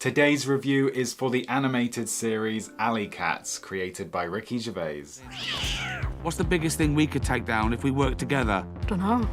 Today's review is for the animated series Alley Cats, created by Ricky Gervais. What's the biggest thing we could take down if we work together? Dunno.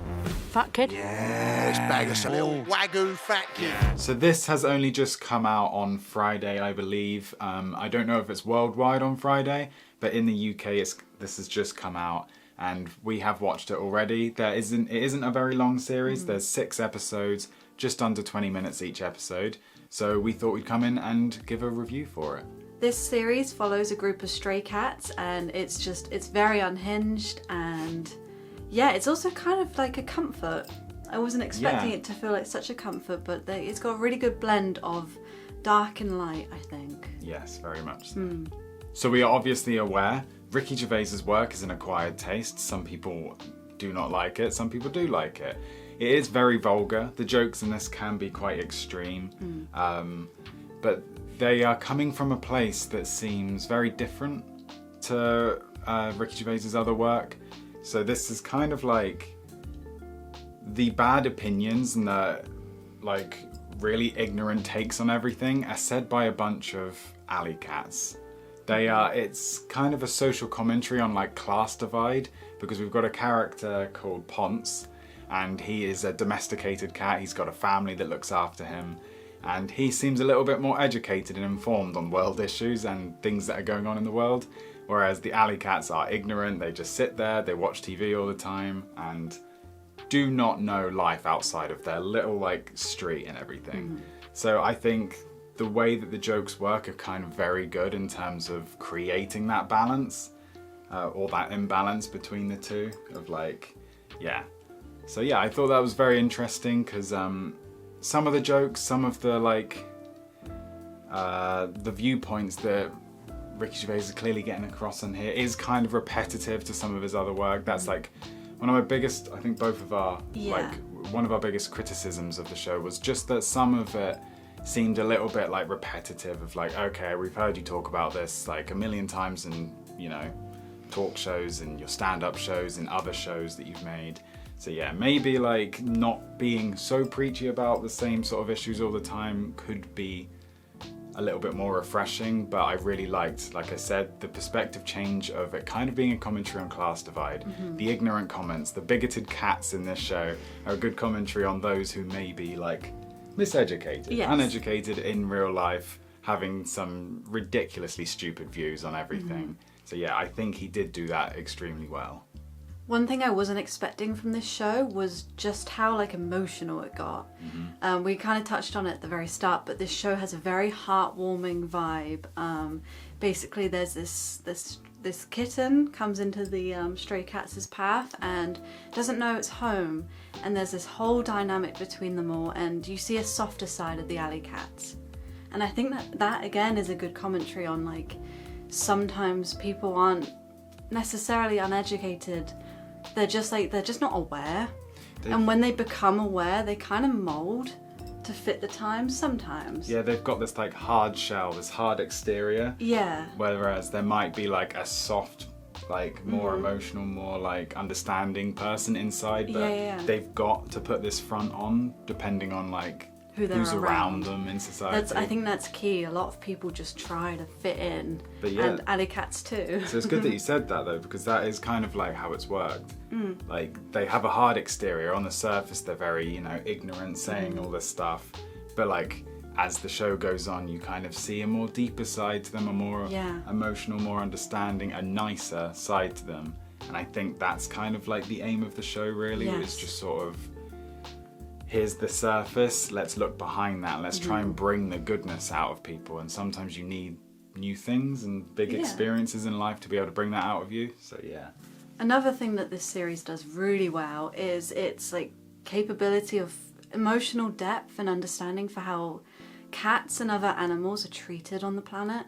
Fat kid? Yes, bag us a little wagyu fat kid. So this has only just come out on Friday, I believe. I don't know if it's worldwide on Friday, but in the UK this has just come out and we have watched it already. It isn't a very long series. There's 6 episodes, just under 20 minutes each episode. So we thought we'd come in and give a review for it. This series follows a group of stray cats and it's very unhinged, and yeah, it's also kind of like a comfort. I wasn't expecting it to feel like such a comfort, but it's got a really good blend of dark and light, I think. Yes, very much so. So we are obviously aware Ricky Gervais's work is an acquired taste. Some people do not like it, some people do like it. It is very vulgar. The jokes in this can be quite extreme, but they are coming from a place that seems very different to Ricky Gervais's other work. So this is kind of like the bad opinions and the like really ignorant takes on everything are said by a bunch of alley cats. It's kind of a social commentary on like class divide, because we've got a character called Ponce, and he is a domesticated cat. He's got a family that looks after him, and he seems a little bit more educated and informed on world issues and things that are going on in the world, whereas the alley cats are ignorant. They just sit there, they watch TV all the time, and do not know life outside of their little like street and everything. So I think the way that the jokes work are kind of very good in terms of creating that balance, or that imbalance between the two of like, yeah. So yeah, I thought that was very interesting because some of the jokes, some of the like, the viewpoints that Ricky Gervais is clearly getting across in here is kind of repetitive to some of his other work. That's like one of my biggest, I think both of our, like one of our biggest criticisms of the show was just that some of it seemed a little bit like repetitive of like, okay, we've heard you talk about this like a million times in, you know, talk shows and your stand-up shows and other shows that you've made. So yeah, maybe like not being so preachy about the same sort of issues all the time could be a little bit more refreshing, but I really liked, like I said, the perspective change of it kind of being a commentary on class divide. The ignorant comments, the bigoted cats in this show are a good commentary on those who may be like miseducated, uneducated in real life, having some ridiculously stupid views on everything. So yeah, I think he did do that extremely well. One thing I wasn't expecting from this show was just how like emotional it got. We kind of touched on it at the very start, but this show has a very heartwarming vibe. Basically, there's this kitten comes into the stray cats' path and doesn't know it's home, and there's this whole dynamic between them all, and you see a softer side of the alley cats. And I think that again is a good commentary on like sometimes people aren't necessarily uneducated. They're just not aware. And when they become aware, they kind of mold to fit the times sometimes. Yeah, they've got this like hard shell, this hard exterior. Yeah. Whereas there might be like a soft, like more emotional, more like understanding person inside, but they've got to put this front on depending on like who's around them in society. I think that's key. A lot of people just try to fit in, and alley cats too. So it's good that you said that though, because that is kind of like how it's worked. Like they have a hard exterior. On the surface they're very, you know, ignorant, saying all this stuff, but like as the show goes on you kind of see a more deeper side to them, a more emotional, more understanding, a nicer side to them. And I think that's kind of like the aim of the show really, is just sort of, here's the surface, let's look behind that, let's try and bring the goodness out of people. And sometimes you need new things and big experiences in life to be able to bring that out of you. So yeah. Another thing that this series does really well is its like capability of emotional depth and understanding for how cats and other animals are treated on the planet.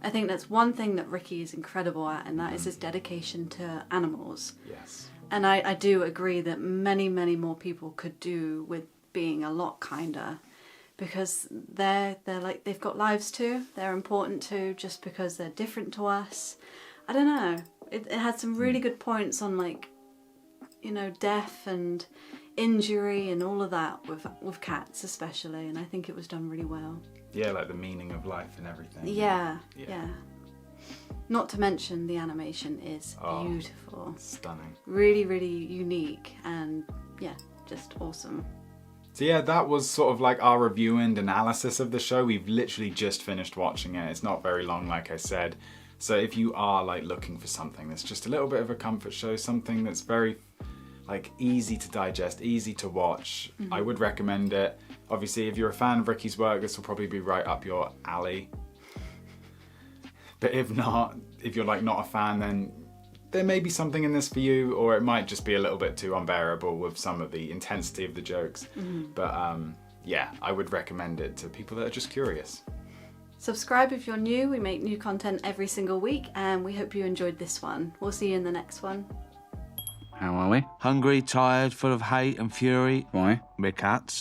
I think that's one thing that Ricky is incredible at, and that is his dedication to animals. Yes. And I do agree that many, many more people could do with being a lot kinder, because they're like, they've got lives too. They're important too, just because they're different to us. I don't know. It had some really good points on like, you know, death, and injury and all of that with cats especially, and I think it was done really well. Yeah, like the meaning of life and everything. Yeah. Not to mention the animation is beautiful. Stunning. Really, really unique and yeah, just awesome. So yeah, that was sort of like our review and analysis of the show. We've literally just finished watching it. It's not very long, like I said. So if you are like looking for something that's just a little bit of a comfort show, something that's very like easy to digest, easy to watch, I would recommend it. Obviously, if you're a fan of Ricky's work, this will probably be right up your alley. But if not, if you're like not a fan, then there may be something in this for you, or it might just be a little bit too unbearable with some of the intensity of the jokes. But yeah, I would recommend it to people that are just curious. Subscribe if you're new. We make new content every single week, and we hope you enjoyed this one. We'll see you in the next one. How are we? Hungry, tired, full of hate and fury. Why? We're cats.